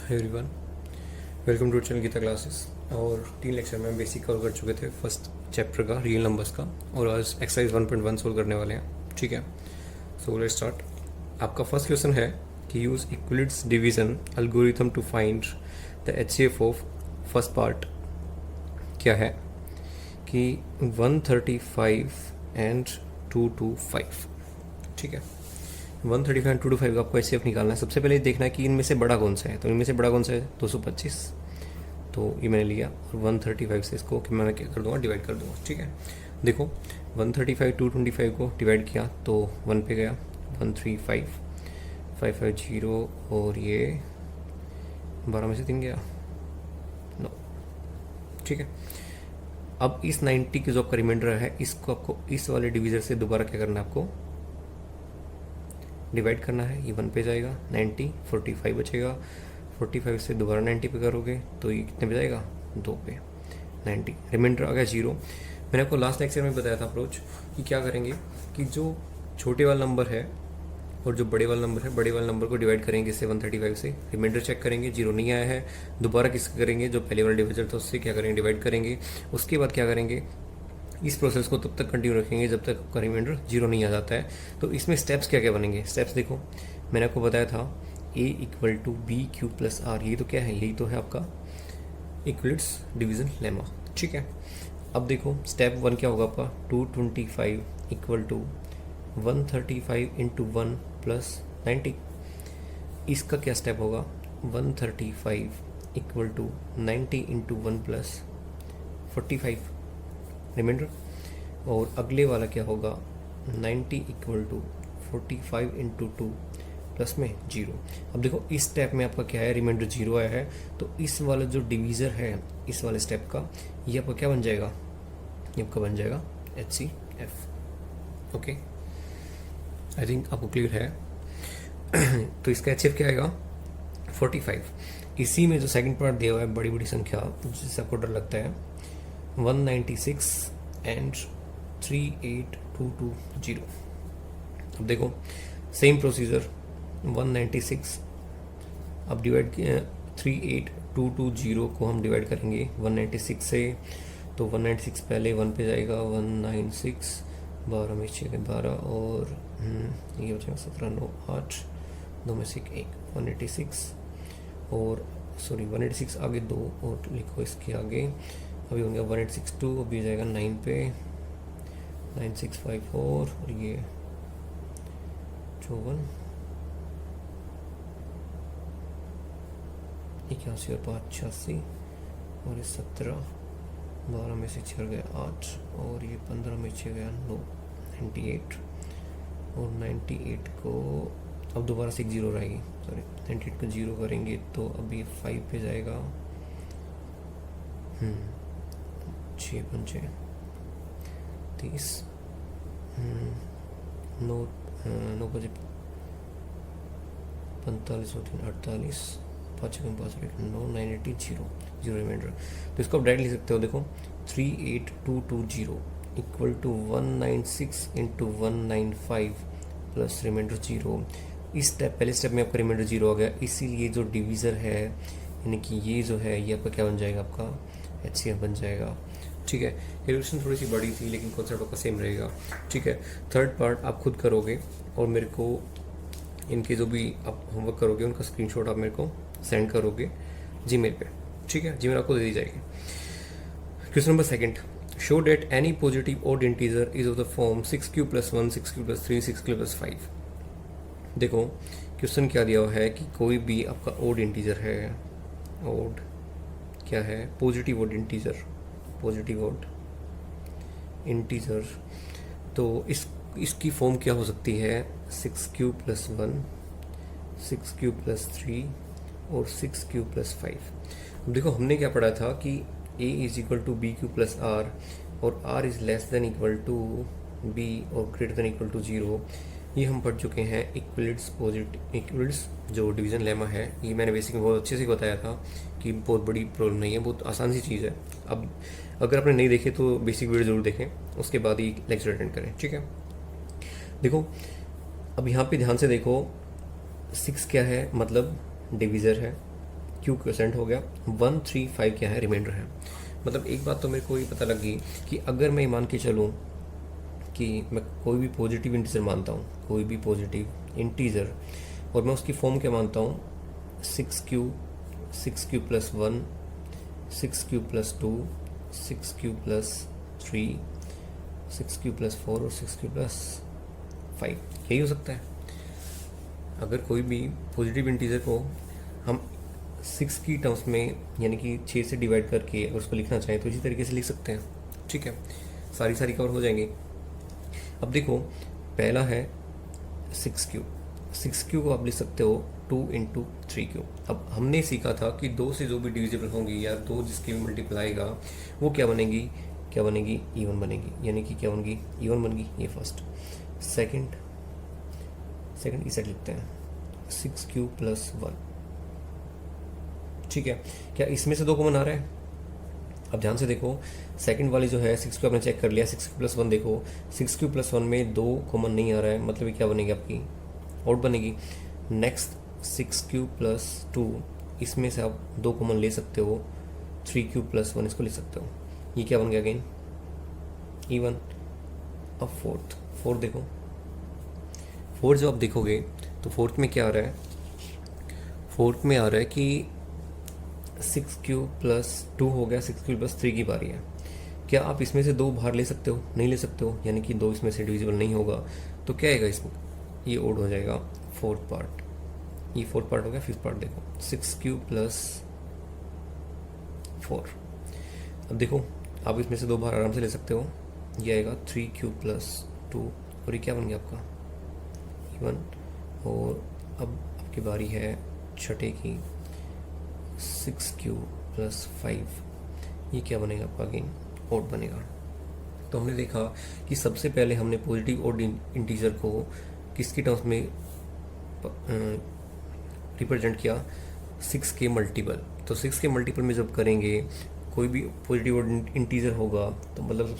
Hi everyone, welcome to channel Geeta classes. और 3 lecture में हम बेसिक कवर कर चुके थे फर्स्ट चैप्टर का, रियल नंबर्स का, और आज एक्सरसाइज 1.1 सोल्व करने वाले हैं। ठीक है, सो लेट्स स्टार्ट। आपका फर्स्ट क्वेश्चन है कि use Euclid's division algorithm to find the HCF of first part. क्या है कि 135 एंड 225। ठीक है, 135 एंड 225 का आपको एचसीएफ निकालना है। सबसे पहले देखना है कि इनमें से बड़ा कौन सा है। तो इनमें से बड़ा कौन सा है? 225। तो ये मैंने लिया और 135 से इसको कि मैं क्या कर दूंगा, डिवाइड कर दूंगा। ठीक है, देखो 135 225 को डिवाइड किया तो 1 पे गया, 135 550, और ये 12 में से 3 गया, नो। ठीक है, अब इस 90 की जो आपका रिमाइंडर है, इसको आपको इस वाले डिवीजर से दोबारा क्या करना है, आपको डिवाइड करना है। ये 1 पे जाएगा, 90 45 बचेगा, 45 से दोबारा 90 पे करोगे तो ये कितने पे जाएगा, 2 पे 90, रिमाइंडर आ गया 0। मैंने आपको लास्ट लेक्चर में बताया था अप्रोच कि क्या करेंगे कि जो छोटे वाला नंबर है और जो बड़े वाला नंबर है, बड़े वाले नंबर को डिवाइड करेंगे इससे 135 से, रिमाइंडर चेक करेंगे, 0 नहीं आया है, दोबारा किससे करेंगे, जो पहले वाला डिविजन था उससे क्या करेंगे, डिवाइड करेंगे। उसके बाद क्या करेंगे, इस प्रोसेस को तब तक कंटिन्यू रखेंगे जब तक आपका रिमाइंडर 0 नहीं आ जाता है। तो इसमें स्टेप्स क्या क्या बनेंगे, स्टेप्स देखो, मैंने आपको बताया था a equal to B Q plus R. ये तो क्या है, यही तो है आपका इक्विलिड्स डिवीजन लेमा। ठीक है, अब देखो स्टेप 1 क्या होगा आपका, 225 इक्वल टू 135 इंटू 1 प्लस 90। इसका क्या स्टेप होगा, 135 equal to 90 into 1 plus 45 remainder. और अगले वाला क्या होगा, 90 इक्वल टू 45 इंटू 2 प्लस में 0। अब देखो इस स्टेप में आपका क्या है, रिमाइंडर 0 आया है, तो इस वाला जो डिवीज़र है इस वाले स्टेप का, ये आपका क्या बन जाएगा, ये आपका बन जाएगा HCF। ओके, आई थिंक आपको क्लियर है। तो इसका HCF क्या आएगा, 45। इसी में जो सेकंड पार्ट दिया हुआ है, बड़ी बड़ी संख्या जिससे आपको डर लगता है, 196 एंड 38220। अब देखो सेम प्रोसीजर, 196 अब डिवाइड किया, 38220 को हम डिवाइड करेंगे 196 से। तो 196 पहले 1 पे जाएगा, 196 12 में 6 12, और ये बचेगा 17 9 8, 2 में से 1 186, और सॉरी 186 आगे 2 और लिखो इसके आगे, अभी हो गया 1862, अभी जाएगा 9 पे 9654, और ये 54 81 और 5 86, और ये 17 12 में से 6 गया 8, और ये 15 में 6 गया 9 98, और 98 को अब दोबारा से 0 रहेगी, सॉरी 98 को 0 करेंगे तो अब ये 5 पे जाएगा, 6 पंचे 30, 9 बजे 45 और 3 48, 5 5 9 980 0 रिमाइंडर। तो इसको आप डायरेक्ट लिख सकते हो, देखो 38220 equal to 196 into 195 plus remainder 0। इस स्टेप, पहले स्टेप में आपका रिमाइंडर 0 आ गया, इसीलिए जो डिवीज़र है यानी कि ये जो है ये आपका क्या बन जाएगा, आपका HCF बन जाएगा। ठीक है, कैलकुलेशन थोड़ी सी बड़ी थी लेकिन कॉन्सेप्ट आपका सेम रहेगा। ठीक है, थर्ड पार्ट आप खुद करोगे और मेरे को इनके जो भी आप होमवर्क करोगे उनका स्क्रीनशॉट आप मेरे को सेंड करोगे जीमेल पे। ठीक है, जीमेल आपको दे दी जाएगी। Question number second, show that any positive odd integer is of the form 6q + 1 6q + 3 6q + 5। देखो क्वेश्चन क्या दिया हुआ है कि कोई भी आपका ऑड इंटीजर है, ऑड क्या है, positive odd integer, positive odd integer, तो इसकी फॉर्म क्या हो सकती है, 6q + 1 6q + 3 और 6q + 5। अब देखो हमने क्या पढ़ा था कि a = bq + r और r is less than equal to b और greater than equal to 0। ये हम पढ़ चुके हैं इक्विलिड्स जो डिवीज़न लेमा है। ये मैंने बेसिक में बहुत अच्छे से बताया था कि बहुत बड़ी प्रॉब्लम नहीं है, बहुत आसान सी चीज़ है। अब अगर आपने नहीं देखे तो बेसिक वीडियो ज़रूर देखें, उसके बाद ही लेक्चर अटेंड करें। ठीक है, देखो अब यहाँ पे ध्यान से देखो, 6 क्या है, मतलब डिवीज़र है, क्यू क्वेश्चन हो गया, 135 क्या है, रिमाइंडर है। मतलब एक बात तो मेरे को ये पता लगी कि अगर मैं मान के चलूँ कि मैं कोई भी पॉजिटिव इंटीजर मानता हूँ, कोई भी पॉजिटिव इंटीजर, और मैं उसकी फॉर्म क्या मानता हूँ, 6q, 6q plus 1, 6q plus 2, 6q plus 3, 6q plus 4 और 6q प्लस 5, यही हो सकता है। अगर कोई भी पॉजिटिव इंटीजर को हम 6 की टर्म्स में यानी कि 6 से डिवाइड करके अगर उसको लिखना चाहें तो इसी तरीके से लिख सकते हैं। ठीक है, सारी कवर हो जाएंगी। अब देखो, पहला है 6q, 6q को आप लिख सकते हो 2 इंटू 3q। अब हमने सीखा था कि 2 से जो भी डिविजिबल होंगी या 2 जिसकी भी मल्टीप्लाई आएगा वो क्या बनेगी इवन बनेगी, यानी कि क्या बनेगी, इवन बनेगी। ये फर्स्ट। सेकंड इस साइड लिखते हैं 6q प्लस 1। ठीक है, क्या इसमें से 2 कॉमन आ रहा है? अब ध्यान से देखो, सेकंड वाली जो है 6q आपने चेक कर लिया, 6q प्लस 1 देखो, 6q प्लस 1 में 2 कॉमन नहीं आ रहा है, मतलब ये क्या बनेगी आपकी, आउट बनेगी। नेक्स्ट 6q प्लस 2, इसमें से आप 2 कॉमन ले सकते हो, 3q प्लस 1 इसको ले सकते हो, ये क्या बन गया अगेन, इवन। अब फोर्थ देखो, फोर्थ जब आप देखोगे तो फोर्थ में क्या आ रहा है, फोर्थ में आ रहा है कि 6q प्लस 2 हो गया, 6q प्लस 3 की बारी है। क्या आप इसमें से 2 बाहर ले सकते हो? नहीं ले सकते हो, यानी कि 2 इसमें से डिविजिबल नहीं होगा, तो क्या आएगा इसमें, ये ओड हो जाएगा फोर्थ पार्ट। ये फोर्थ पार्ट हो गया। फिफ्थ पार्ट देखो, 6q प्लस 4। अब देखो, आप इसमें से 2 बाहर आराम से ले सकते हो, ये आएगा 3q प्लस 2, और ये क्या बन गया आपका, इवन। और अब आपकी बारी है छठे की, 6q प्लस 5, ये क्या बनेगा आपका, अगेन ओड बनेगा। तो हमने देखा कि सबसे पहले हमने पॉजिटिव ओड इंटीजर को किसकी टर्म्स में रिप्रेजेंट किया, 6 के मल्टीपल। तो 6 के मल्टीपल में जब करेंगे कोई भी पॉजिटिव ओड इंटीजर होगा तो मतलब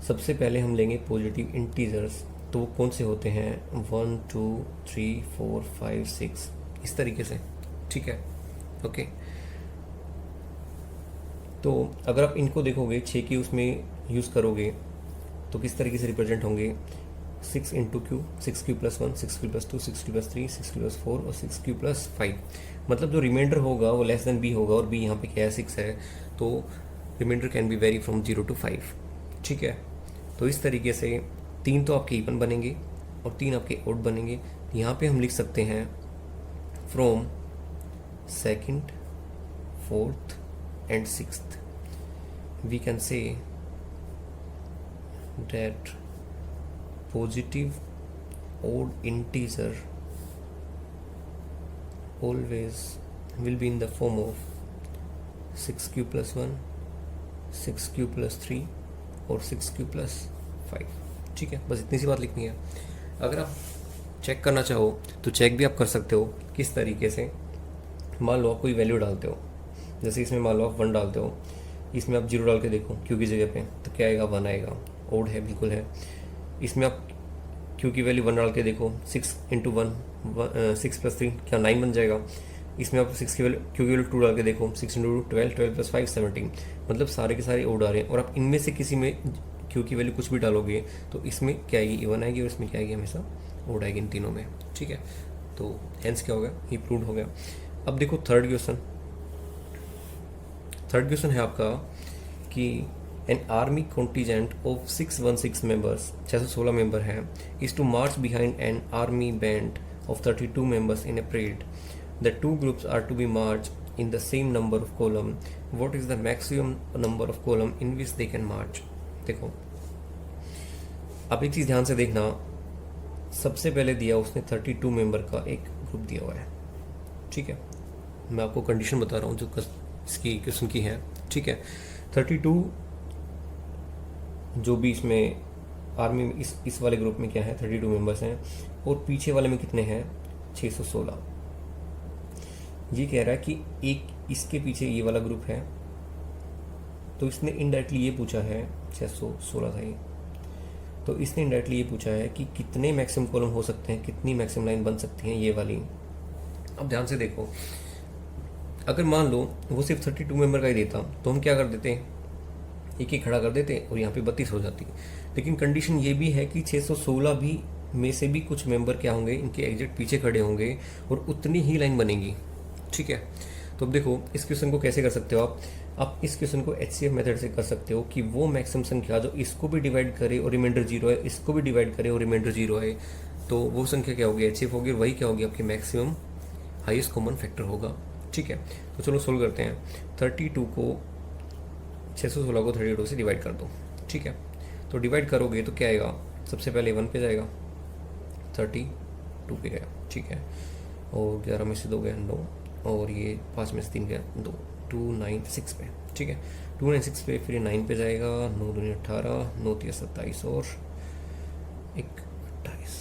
सबसे पहले हम लेंगे पॉजिटिव इंटीजर्स, तो वो कौन से होते हैं, 1 2 3 4 5 6, इस तरीके से। ठीक है, ओके। तो अगर आप इनको देखोगे 6 की उसमें यूज़ करोगे तो किस तरीके से रिप्रेजेंट होंगे, 6 into Q, 6q plus 1, 6q plus 2, 6q plus 3, 6q plus 4 और 6q प्लस 5। मतलब जो रिमाइंडर होगा वो लेस देन b होगा, और b यहाँ पे क्या है, 6 है, तो remainder can be vary from 0 to 5। ठीक है, तो इस तरीके से 3 तो आपके इवन बनेंगे और 3 आपके ओड बनेंगे। यहाँ पे हम लिख सकते हैं from second, fourth and 6th, we can say that positive odd integer always will be in the form of 6q plus 1, 6q plus 3 और 6q plus 5। ठीक है, बस इतनी सी बात लिखनी है। अगर आप चेक करना चाहो तो चेक भी आप कर सकते हो। किस तरीके से, मान लो आप कोई वैल्यू डालते हो, जैसे इसमें मान लो आप 1 डालते हो, इसमें आप 0 डाल के देखो क्यू की जगह पे, तो क्या आएगा, 1 आएगा, ओड है, बिल्कुल है। इसमें आप क्यू की वैल्यू 1 डाल के देखो, 6 इंटू 1, 6 प्लस 3 क्या 9 बन जाएगा। इसमें आप 6 की वैल्यू, क्यू की वैल्यू 2 डाल के देखो, 6 इंटू 12, 12 प्लस 5 17। मतलब सारे के सारे ओड आ रहे हैं, और आप इनमें से किसी में क्यू की वैल्यू कुछ भी डालोगे तो इसमें क्या आएगी, इवन आएगी, और इसमें क्या आएगी, हमेशा ओड आएगी इन तीनों में। ठीक है, तो हेंस क्या हो गया, ये प्रूव हो गया। अब देखो थर्ड क्वेश्चन है आपका कि an army contingent of 616 members, 616 member हैं, is to march behind an army band of 32 members in a parade. The 2 groups are to be march in the same number of column. What is the maximum number of column in which they can march. देखो, अब एक चीज़ ध्यान से देखना, सबसे पहले दिया उसने 32 मेंबर का एक ग्रुप दिया हुआ है। ठीक है, मैं आपको कंडीशन बता रहा हूँ जो इसकी क्वेश्चन की है। ठीक है, 32 जो भी इसमें आर्मी में इस वाले ग्रुप में क्या है, 32 मेंबर्स हैं, और पीछे वाले में कितने हैं, 616। ये कह रहा है कि एक इसके पीछे ये वाला ग्रुप है, तो इसने इनडायरेक्टली ये पूछा है, 616 था ये, तो इसने इनडायरेक्टली ये पूछा है कि कितने मैक्सिमम कॉलम हो सकते हैं, कितनी मैक्सिमम लाइन बन सकती हैं ये वाली अब ध्यान से देखो, अगर मान लो वो सिर्फ 32 मेंबर का ही देता तो हम क्या कर देते, एक ही खड़ा कर देते और यहाँ पे 32 हो जाती। लेकिन कंडीशन ये भी है कि 616 भी में से भी कुछ मेंबर क्या होंगे, इनके एग्जैक्ट पीछे खड़े होंगे और उतनी ही लाइन बनेगी। ठीक है, तो अब देखो इस क्वेश्चन को कैसे कर सकते हो आप इस क्वेश्चन को HCF मेथड से कर सकते हो कि वो मैक्सिमम संख्या जो इसको भी डिवाइड करे और रिमाइंडर 0 है, इसको भी डिवाइड करे और रिमाइंडर 0 है, तो वो संख्या क्या होगी, HCF होगी, वही क्या होगी आपकी मैक्सिमम हाईएस्ट कॉमन फैक्टर होगा। ठीक है, तो चलो सोल्व करते हैं। 32 को 616 को 32 से डिवाइड कर दो। ठीक है, तो डिवाइड करोगे तो क्या आएगा, सबसे पहले 1 पे जाएगा, 32 पे गया। ठीक है, और 11 में से 2 गया 9, और ये 5 में से 3 गया 2, 296 पे। ठीक है, 296 पे, फिर 9 पे जाएगा, 9 दूनी 18, 9 3 27 और 1 28,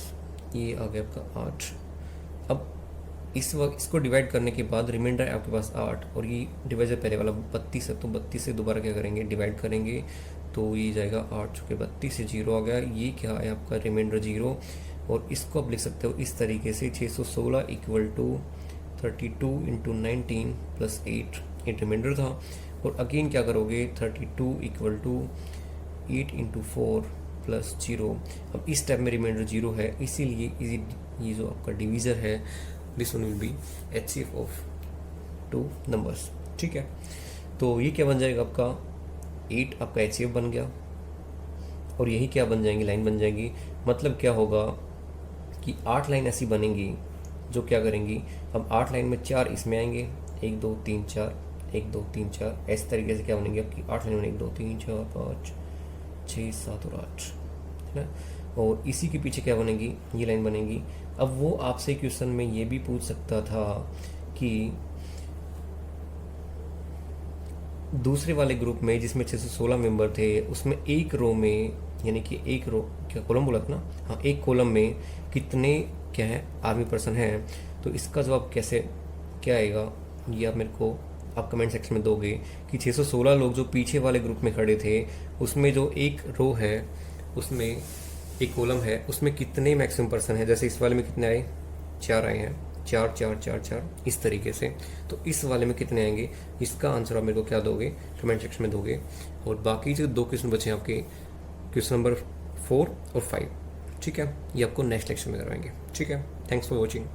ये आ गया आपका 8। अब इस वक्त इसको डिवाइड करने के बाद रिमाइंडर है आपके पास 8, और ये डिवाइजर पहले वाला 32 है, तो 32 से दोबारा क्या करेंगे, डिवाइड करेंगे, तो ये जाएगा 8, चुके 32 से 0 आ गया, ये क्या है आपका रिमाइंडर 0। और इसको आप लिख सकते हो इस तरीके से, 616 इक्वल टू 32 इंटू 19 प्लस 8, ये रिमाइंडर था। और अगेन क्या करोगे, 32 इक्वल टू 8 इंटू 4 प्लस 0। अब इस टाइप में रिमाइंडर 0 है, इसीलिए ये जो आपका डिवीज़र है, this one will be HCF of 2 numbers. ठीक है, तो ये क्या बन जाएगा आपका 8 आपका HCF बन गया, और यही क्या बन जाएंगी, लाइन बन जाएंगी। मतलब क्या होगा कि 8 लाइन ऐसी बनेंगी जो क्या करेंगी, अब 8 लाइन में 4 इसमें आएंगे, 1 2 3 4, 1 2 3 4, इस तरीके से क्या बनेंगी आपकी 8 लाइन में 1 2 3 4 5 6 7 और 8, है ना। और इसी के पीछे क्या बनेगी, ये लाइन बनेगी। अब वो आपसे क्वेश्चन में ये भी पूछ सकता था कि दूसरे वाले ग्रुप में जिसमें 616 मेंबर थे, उसमें एक रो में, यानी कि एक रो, क्या कॉलम बोला था ना, हाँ, एक कॉलम में कितने क्या है आर्मी पर्सन हैं। तो इसका जवाब कैसे क्या आएगा, ये आप मेरे को आप कमेंट सेक्शन में दोगे कि 616 लोग जो पीछे वाले ग्रुप में खड़े थे, उसमें जो एक रो है, उसमें एक कॉलम है, उसमें कितने मैक्सिमम पर्सन हैं। जैसे इस वाले में कितने आए, 4 आए हैं, 4 4 4 4, इस तरीके से। तो इस वाले में कितने आएंगे, इसका आंसर आप मेरे को क्या दोगे, कमेंट सेक्शन में दोगे। और बाकी जो 2 क्वेश्चन बचे हैं आपके, क्वेश्चन नंबर 4 और 5, ठीक है, ये आपको नेक्स्ट लेक्चर में करवाएंगे। ठीक है, थैंक्स फॉर वॉचिंग।